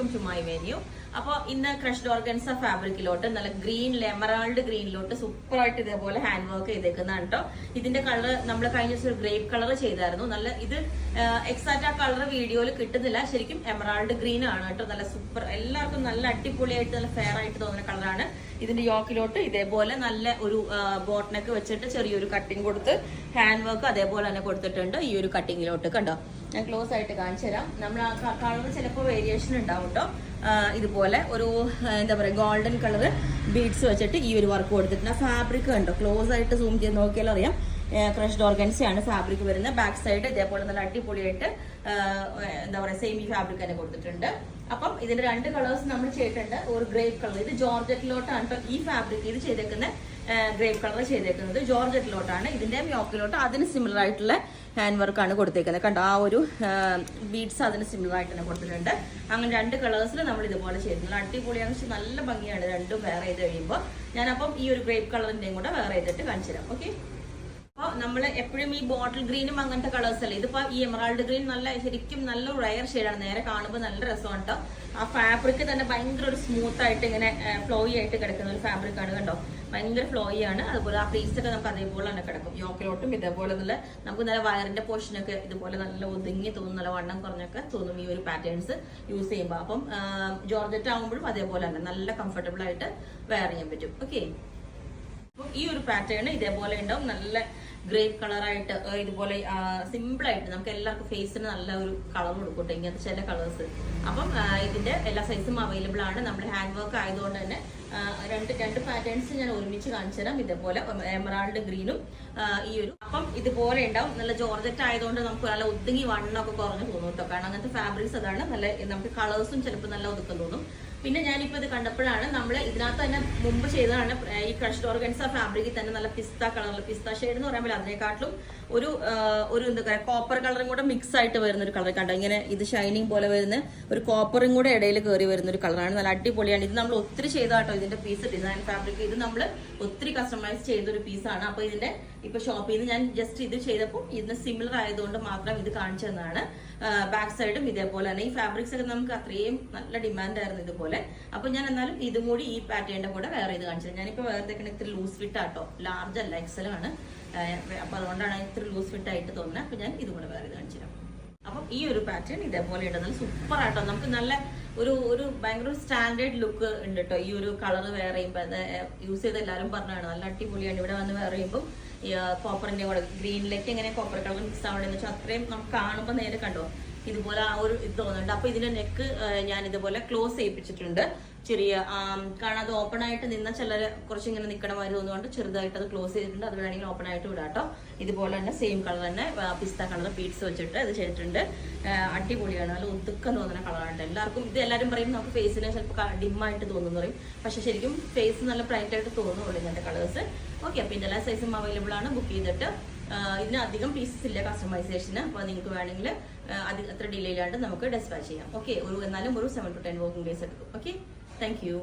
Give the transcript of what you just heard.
Welcome to my venue. അപ്പോൾ ഇന്ന് crushed organza ഫാബ്രിക്കിലോട്ട് നല്ല ഗ്രീനിൽ എമറാൾഡ് ഗ്രീനിലോട്ട് സൂപ്പർ ആയിട്ട് ഇതേപോലെ ഹാൻഡ് വർക്ക് ചെയ്തേക്കുന്നതാണ് കേട്ടോ. ഇതിന്റെ കളർ നമ്മൾ കഴിഞ്ഞ ദിവസം ഒരു ഗ്രേപ്പ് കളർ ചെയ്തായിരുന്നു. നല്ല ഇത് എക്സാക്റ്റ് ആ കളർ വീഡിയോയിൽ കിട്ടുന്നില്ല, ശരിക്കും എമറാൾഡ് ഗ്രീൻ ആണ് കേട്ടോ. നല്ല സൂപ്പർ, എല്ലാവർക്കും നല്ല അടിപൊളിയായിട്ട് നല്ല ഫെയർ ആയിട്ട് തോന്നുന്ന കളറാണ്. ഇതിന്റെ യോക്കിലോട്ട് ഇതേപോലെ നല്ല ഒരു ബോട്ടനൊക്കെ വെച്ചിട്ട് ചെറിയൊരു കട്ടിങ് കൊടുത്ത് ഹാൻഡ് വർക്ക് അതേപോലെ തന്നെ കൊടുത്തിട്ടുണ്ട്. ഈ ഒരു കട്ടിങ്ങിലോട്ട് കണ്ടോ, ഞാൻ ക്ലോസ് ആയിട്ട് കാണിച്ചു തരാം. നമ്മൾ ആ കളർ ചിലപ്പോൾ വേരിയേഷൻ ഉണ്ടാവും കേട്ടോ. ഇതുപോലെ ഒരു എന്താ പറയുക ഗോൾഡൻ കളർ ബീഡ്സ് വെച്ചിട്ട് ഈ ഒരു വർക്ക് കൊടുത്തിട്ടുണ്ട്. ഫാബ്രിക് കണ്ടോ, ക്ലോസ് ആയിട്ട് സൂം ചെയ്ത് നോക്കിയാൽ അറിയാം ക്രഷ്ഡ് ഓർഗൻസയാണ് ഫാബ്രിക് വരുന്നത്. ബാക്ക് സൈഡ് ഇതേപോലെ നല്ല അടിപൊളിയായിട്ട് എന്താ പറയുക സെമി ഫാബ്രിക് തന്നെ കൊടുത്തിട്ടുണ്ട്. അപ്പം ഇതിന്റെ രണ്ട് കളേഴ്സ് നമ്മൾ ചെയ്തിട്ടുണ്ട്. ഒരു ഗ്രേപ്പ് കളർ, ഇത് ജോർജറ്റിലോട്ടാണ് കേട്ടോ ഈ ഫാബ്രിക് ഇത് ചെയ്തേക്കുന്ന ഗ്രേപ്പ് കളർ ചെയ്തേക്കുന്നത് ജോർജറ്റിലോട്ടാണ്. ഇതിന്റെ യോക്കിലോട്ട് അതിന് സിമിലർ ആയിട്ടുള്ള ഹാൻഡ് വർക്കാണ് കൊടുത്തേക്കുന്നത് കണ്ടോ. ആ ഒരു ബീഡ്സ് അതിന് സിമിലർ ആയിട്ട് തന്നെ കൊടുത്തിട്ടുണ്ട്. അങ്ങനെ രണ്ട് കളേഴ്സിൽ നമ്മൾ ഇതുപോലെ ചെയ്തിട്ടുണ്ട്. അടിപൊളിയാണ്, പക്ഷെ നല്ല ഭംഗിയാണ് രണ്ടും വേറെ ചെയ്ത് കഴിയുമ്പോൾ. ഞാനപ്പം ഈ ഒരു ഗ്രേപ്പ് കളറിന്റെയും കൂടെ വേറെ ചെയ്തിട്ട് കാണിച്ചു തരാം. ഓക്കെ, അപ്പോൾ നമ്മൾ എപ്പോഴും ഈ ബോട്ടിൽ ഗ്രീനും അങ്ങനത്തെ കളേഴ്സ് അല്ലേ, ഇതിപ്പോ ഈ എമറാൾഡ് ഗ്രീൻ നല്ല ശരിക്കും നല്ല റയർ ഷെയ്ഡാണ്. നേരെ കാണുമ്പോൾ നല്ല രസമാണ് കേട്ടോ. ആ ഫാബ്രിക് തന്നെ ഭയങ്കര ഒരു സ്മൂത്ത് ആയിട്ട് ഇങ്ങനെ ഫ്ലോയി ആയിട്ട് കിടക്കുന്ന ഒരു ഫാബ്രിക് ആണ് കണ്ടോ, ഭയങ്കര ഫ്ലോയി ആണ്. അതുപോലെ ആ പീസ് ഒക്കെ നമുക്ക് അതേപോലെ തന്നെ കിടക്കും. യോക്കിലോട്ടും ഇതേപോലെ നല്ല നമുക്ക് നല്ല വയറിന്റെ പോർഷനൊക്കെ ഇതുപോലെ നല്ല ഒതുങ്ങി തോന്നും, നല്ല വണ്ണം കുറഞ്ഞൊക്കെ തോന്നും ഈ ഒരു പാറ്റേൺസ് യൂസ് ചെയ്യുമ്പോൾ. അപ്പം ജോർജറ്റ് ആകുമ്പോഴും അതേപോലെ തന്നെ നല്ല കംഫർട്ടബിൾ ആയിട്ട് വെയർ ചെയ്യാൻ പറ്റും. ഓക്കെ, ഈ ഒരു പാറ്റേൺ ഇതേപോലെ ഉണ്ടാവും. നല്ല ഗ്രേപ്പ് കളറായിട്ട് ഇതുപോലെ സിമ്പിൾ ആയിട്ട് നമുക്ക് എല്ലാവർക്കും ഫേസിന് നല്ല ഒരു കളർ കൊടുക്കട്ടെ ഇങ്ങനത്തെ ചില കളേഴ്സ്. അപ്പം ഇതിന്റെ എല്ലാ സൈസും അവൈലബിൾ ആണ്. നമ്മുടെ ഹാൻഡ് വർക്ക് ആയതുകൊണ്ട് തന്നെ രണ്ട് പാറ്റേൺസ് ഞാൻ ഒരുമിച്ച് കാണിച്ചു തരാം. ഇതേപോലെ എമറാൾഡ് ഗ്രീനും ഈ ഒരു അപ്പം ഇതുപോലെ ഉണ്ടാവും. നല്ല ജോർജറ്റ് ആയതുകൊണ്ട് നമുക്ക് നല്ല ഒതുങ്ങി വണ്ണമൊക്കെ കുറഞ്ഞു തോന്നും കേട്ടോ. കാരണം അങ്ങനത്തെ ഫാബ്രിക്സ് അതാണ്. നല്ല നമുക്ക് കളേഴ്സും ചിലപ്പോൾ നല്ല ഒതുക്കം തോന്നും. പിന്നെ ഞാനിപ്പോൾ ഇത് കണ്ടപ്പോഴാണ് നമ്മൾ ഇതിനകത്ത് തന്നെ മുമ്പ് ചെയ്തതാണ് ഈ ക്രഷ്ഡ് ഓർഗൻസ ഫാബ്രിക്കിൽ തന്നെ നല്ല പിസ്ത കളറിൽ, പിസ്ത ഷെയ്ഡ് എന്ന് പറയുമ്പോൾ അതിനെക്കാട്ടിലും ഒരു എന്താ പറയുക കോപ്പർ കളറും കൂടെ മിക്സ് ആയിട്ട് വരുന്ന ഒരു കളർ കണ്ടോ. ഇങ്ങനെ ഇത് ഷൈനിങ് പോലെ വരുന്ന ഒരു കോപ്പറും കൂടെ ഇടയിൽ കയറി വരുന്ന ഒരു കളറാണ്. നല്ല അടിപൊളിയാണ്. ഇത് നമ്മൾ ഒത്തിരി ചെയ്താട്ടോ ഇതിന്റെ പീസ്, ഡിസൈൻ ഫാബ്രിക് ഇത് നമ്മൾ ഒത്തിരി കസ്റ്റമൈസ് ചെയ്തൊരു പീസാണ്. അപ്പോൾ ഇതിന്റെ ഇപ്പൊ ഷോപ്പിൽ നിന്ന് ഞാൻ ജസ്റ്റ് ഇത് ചെയ്തപ്പോൾ ഇതിന് സിമിലർ ആയതുകൊണ്ട് മാത്രം ഇത് കാണിച്ചു തന്നതാണ്. ബാക്ക് സൈഡും ഇതേപോലെ തന്നെ. ഈ ഫാബ്രിക്സ് ഒക്കെ നമുക്ക് അത്രയും നല്ല ഡിമാൻഡ് ആയിരുന്നു ഇതുപോലെ. അപ്പൊ ഞാൻ എന്നാലും ഇതും കൂടി ഈ പാറ്റേണിന്റെ കൂടെ വേറെ ഇത് കാണിച്ചത്. ഞാനിപ്പോ വേറെ ഇത്തിരി ലൂസ് ഫിറ്റ് ആട്ടോ, ലാർജ് അല്ല എക്സൽ ആണ്. അപ്പൊ അതുകൊണ്ടാണ് ഇത്തിരി ലൂസ് ഫിറ്റ് ആയിട്ട് തോന്നുന്നത്. അപ്പൊ ഞാൻ ഇതും കൂടെ വേറെ ഇത് കാണിച്ചു തരാം. അപ്പം ഈ ഒരു പാറ്റേൺ ഇതേപോലെ ഉണ്ട്, നല്ല സൂപ്പർ ആട്ടോ. നമുക്ക് നല്ല ഒരു ഭയങ്കര സ്റ്റാൻഡേർഡ് ലുക്ക് ഉണ്ട് കേട്ടോ. ഈ ഒരു കളർ വേറെ ചെയ്യുമ്പോൾ അത് യൂസ് ചെയ്ത് എല്ലാവരും പറഞ്ഞാണ് നല്ല അടിപൊളിയാണ്. ഇവിടെ വന്ന് വേറെ ചെയ്യുമ്പോൾ ഈ കോപ്പറിന്റെ കൂടെ ഗ്രീനിലേക്ക് എങ്ങനെ കോപ്പർ കളർ മിക്സ് ആവണമെന്ന് വെച്ചാൽ അത്രയും നമുക്ക് കാണുമ്പോൾ നേരെ കണ്ടോ ഇതുപോലെ ആ ഒരു ഇത് തോന്നുന്നുണ്ട്. അപ്പൊ ഇതിന്റെ നെക്ക് ഞാൻ ഇതുപോലെ ക്ലോസ് ചെയ്യിപ്പിച്ചിട്ടുണ്ട്. ചെറിയ കാരണം അത് ഓപ്പൺ ആയിട്ട് നിന്ന ചിലർ കുറച്ച് ഇങ്ങനെ നിൽക്കണമാതിരി തോന്നുകൊണ്ട് ചെറുതായിട്ട് അത് ക്ലോസ് ചെയ്തിട്ടുണ്ട്. അത് വേണമെങ്കിൽ ഓപ്പൺ ആയിട്ട് വിടാട്ടോ. ഇതുപോലെ തന്നെ സെയിം കളർ തന്നെ പിസ്ത കളർ ബീഡ്സ് വെച്ചിട്ട് ഇത് ചെയ്തിട്ടുണ്ട്. അടിപൊളിയാണ്, നല്ല ഒതുക്കം തോന്നുന്ന കളറാണ്. എല്ലാവർക്കും ഇത് എല്ലാവരും പറയും നമുക്ക് ഫേസിന് ചിലപ്പോൾ ഡിമ്മായിട്ട് തോന്നുന്നു പറയും, പക്ഷെ ശരിക്കും ഫേസ് നല്ല ബ്രൈറ്റ് ആയിട്ട് തോന്നുള്ളൂ ഇങ്ങനത്തെ കളേഴ്സ്. ഓക്കെ, അപ്പോൾ ഇതിന്റെ എല്ലാ സൈസും അവൈലബിൾ ആണ്. ബുക്ക് ചെയ്തിട്ട് ഇതിന് അധികം പീസസ് ഇല്ല കസ്റ്റമൈസേഷന്. അപ്പോൾ നിങ്ങൾക്ക് വേണമെങ്കിൽ അത്ര ഡിലേ ഇല്ലാണ്ട് നമുക്ക് ഡെസ്പാച്ച് ചെയ്യാം. ഓക്കെ, എന്നാലും ഒരു 7 to 10 വർക്കിംഗ് ഡേയ്സ് എടുക്കും. Okay, thank you.